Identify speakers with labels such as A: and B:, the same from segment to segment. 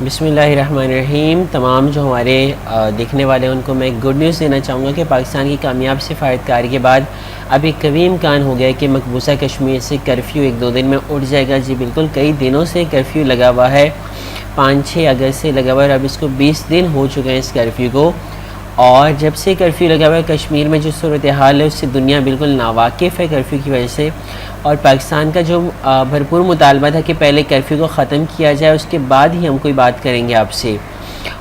A: بسم اللہ الرحمن الرحیم۔ تمام جو ہمارے دیکھنے والے ہیں ان کو میں ایک گڈ نیوز دینا چاہوں گا کہ پاکستان کی کامیاب سفارتکاری کے بعد اب ایک قوی امکان ہو گیا ہے کہ مقبوضہ کشمیر سے کرفیو 1-2 دن میں اٹھ جائے گا۔ جی بالکل، کئی دنوں سے کرفیو لگا ہوا ہے، 5-6 اگست سے لگا ہوا ہے، اب اس کو 20 دن ہو چکے ہیں اس کرفیو کو۔ اور جب سے کرفیو لگا ہوا ہے کشمیر میں جو صورتحال ہے اس سے دنیا بالکل ناواقف ہے کرفیو کی وجہ سے، اور پاکستان کا جو بھرپور مطالبہ تھا کہ پہلے کرفیو کو ختم کیا جائے، اس کے بعد ہی ہم کوئی بات کریں گے آپ سے۔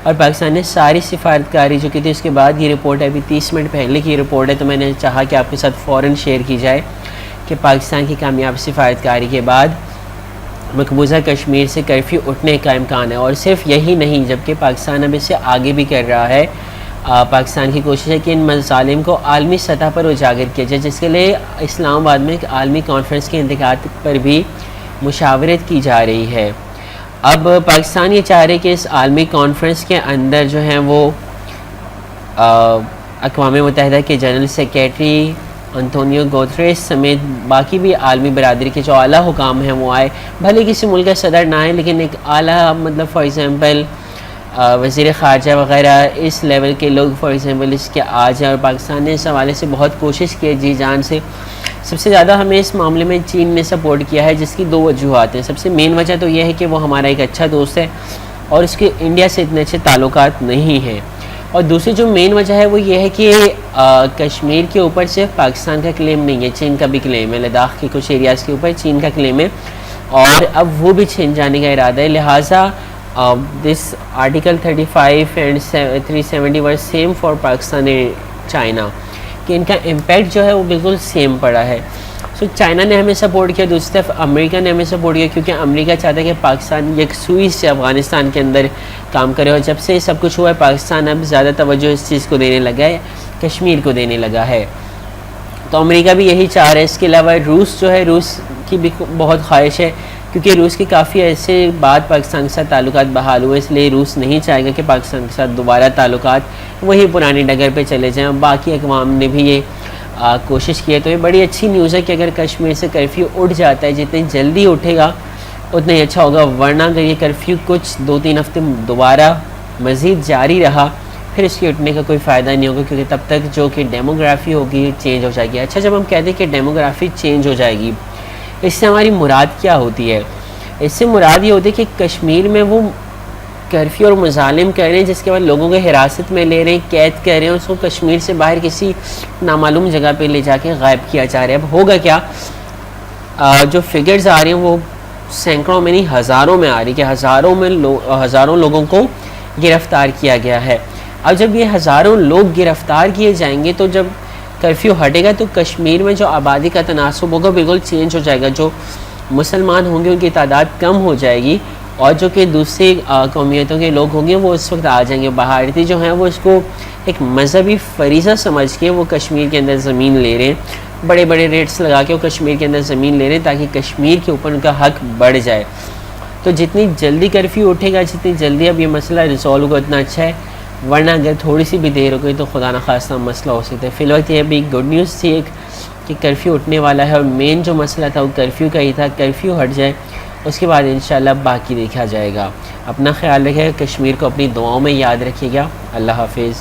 A: اور پاکستان نے ساری سفارتکاری جو کی تھی اس کے بعد یہ رپورٹ ہے، ابھی 30 منٹ پہلے کی رپورٹ ہے، تو میں نے چاہا کہ آپ کے ساتھ فوراً شیئر کی جائے کہ پاکستان کی کامیاب سفارتکاری کے بعد مقبوضہ کشمیر سے کرفیو اٹھنے کا امکان ہے۔ اور صرف یہی نہیں، جبکہ پاکستان اب اس سے آگے بھی کر رہا ہے۔ پاکستان کی کوشش ہے کہ ان مظالم کو عالمی سطح پر اجاگر کیا جائے، جس کے لیے اسلام آباد میں ایک عالمی کانفرنس کے انعقاد پر بھی مشاورت کی جا رہی ہے۔ اب پاکستان یہ چاہ رہے کہ اس عالمی کانفرنس کے اندر جو ہیں وہ اقوام متحدہ کے جنرل سیکریٹری انتونیو گوتریس سمیت باقی بھی عالمی برادری کے جو اعلیٰ حکام ہیں وہ آئے، بھلے کسی ملک کا صدر نہ آئے لیکن ایک اعلیٰ مطلب فار ایگزامپل وزیر خارجہ وغیرہ اس لیول کے لوگ فار ایگزامپل اس کے آ جائیں۔ اور پاکستان نے اس حوالے سے بہت کوشش کی ہے جی جان سے۔ سب سے زیادہ ہمیں اس معاملے میں چین نے سپورٹ کیا ہے، جس کی 2 وجوہات ہیں۔ سب سے مین وجہ تو یہ ہے کہ وہ ہمارا ایک اچھا دوست ہے اور اس کے انڈیا سے اتنے اچھے تعلقات نہیں ہیں، اور دوسری جو مین وجہ ہے وہ یہ ہے کہ کشمیر کے اوپر صرف پاکستان کا کلیم نہیں ہے، چین کا بھی کلیم ہے، لداخ کے کچھ ایریاز کے اوپر چین کا کلیم ہے، اور اب وہ بھی چھین جانے کا ارادہ ہے۔ لہٰذا this article 35 and 370 were same for Pakistan and China، کہ ان کا امپیکٹ جو ہے وہ بالکل سیم پڑا ہے۔ سو چائنا نے ہمیں سپورٹ کیا، دوسری طرف امریکہ نے ہمیں سپورٹ کیا، کیونکہ امریکہ چاہتا ہے کہ پاکستان یکسوئی سے افغانستان کے اندر کام کرے، اور جب سے یہ سب کچھ ہوا ہے پاکستان اب زیادہ توجہ اس چیز کو دینے لگا ہے، کشمیر کو دینے لگا ہے۔ تو امریکہ بھی یہی چاہ رہا ہے۔ اس کے علاوہ روس جو ہے، روس کی بھی بہت خواہش ہے، کیونکہ روس کے کافی عرصے بعد پاکستان کے ساتھ تعلقات بحال ہوئے، اس لیے روس نہیں چاہے گا کہ پاکستان کے ساتھ دوبارہ تعلقات وہی پرانی ڈگر پہ چلے جائیں۔ باقی اقوام نے بھی یہ کوشش کی ہے، تو یہ بڑی اچھی نیوز ہے کہ اگر کشمیر سے کرفیو اٹھ جاتا ہے، جتنی جلدی اٹھے گا اتنا ہی اچھا ہوگا، ورنہ اگر یہ کرفیو کچھ 2-3 ہفتے دوبارہ مزید جاری رہا پھر اس کے اٹھنے کا کوئی فائدہ نہیں ہوگا، کیونکہ تب تک جو کہ ڈیموگرافی ہوگی چینج ہو جائے گی۔ اچھا، جب ہم کہتے ہیں کہ ڈیموگرافی چینج ہو جائے گی، اس سے ہماری مراد کیا ہوتی ہے؟ اس سے مراد یہ ہوتی ہے کہ کشمیر میں وہ کرفیو اور مظالم کر رہے ہیں جس کے بعد لوگوں کو حراست میں لے رہے ہیں، قید کر رہے ہیں، اس کو کشمیر سے باہر کسی نامعلوم جگہ پہ لے جا کے غائب کیا جا رہا ہے۔ اب ہوگا کیا؟ جو فگرز آ رہی ہیں وہ سینکڑوں میں نہیں ہزاروں میں آ رہی کہ ہزاروں لوگوں کو گرفتار کیا گیا ہے۔ اب جب یہ ہزاروں لوگ گرفتار کیے جائیں گے تو جب کرفیو ہٹے گا تو کشمیر میں جو آبادی کا تناسب ہوگا بالکل چینج ہو جائے گا، جو مسلمان ہوں گے ان کی تعداد کم ہو جائے گی، اور جو کہ دوسری قومیتوں کے لوگ ہوں گے وہ اس وقت آ جائیں گے۔ بھارتی جو ہیں وہ اس کو ایک مذہبی فریضہ سمجھ کے وہ کشمیر کے اندر زمین لے رہے ہیں، بڑے بڑے ریٹس لگا کے وہ کشمیر کے اندر زمین لے رہے ہیں تاکہ کشمیر کے اوپر ان کا حق بڑھ جائے۔ تو جتنی جلدی کرفیو اٹھے گا، جتنی جلدی اب یہ مسئلہ ریزالو ہوگا اتنا اچھا ہے، ورنہ اگر تھوڑی سی بھی دیر ہو گئی تو خدا نخواستہ مسئلہ ہو سکتا ہے۔ فی الوقت یہ بھی گڈ نیوز تھی ایک کہ کرفیو اٹھنے والا ہے، اور مین جو مسئلہ تھا وہ کرفیو کا ہی تھا۔ کرفیو ہٹ جائے اس کے بعد انشاءاللہ باقی دیکھا جائے گا۔ اپنا خیال رکھے گا، کشمیر کو اپنی دعاؤں میں یاد رکھیے گا۔ اللہ حافظ۔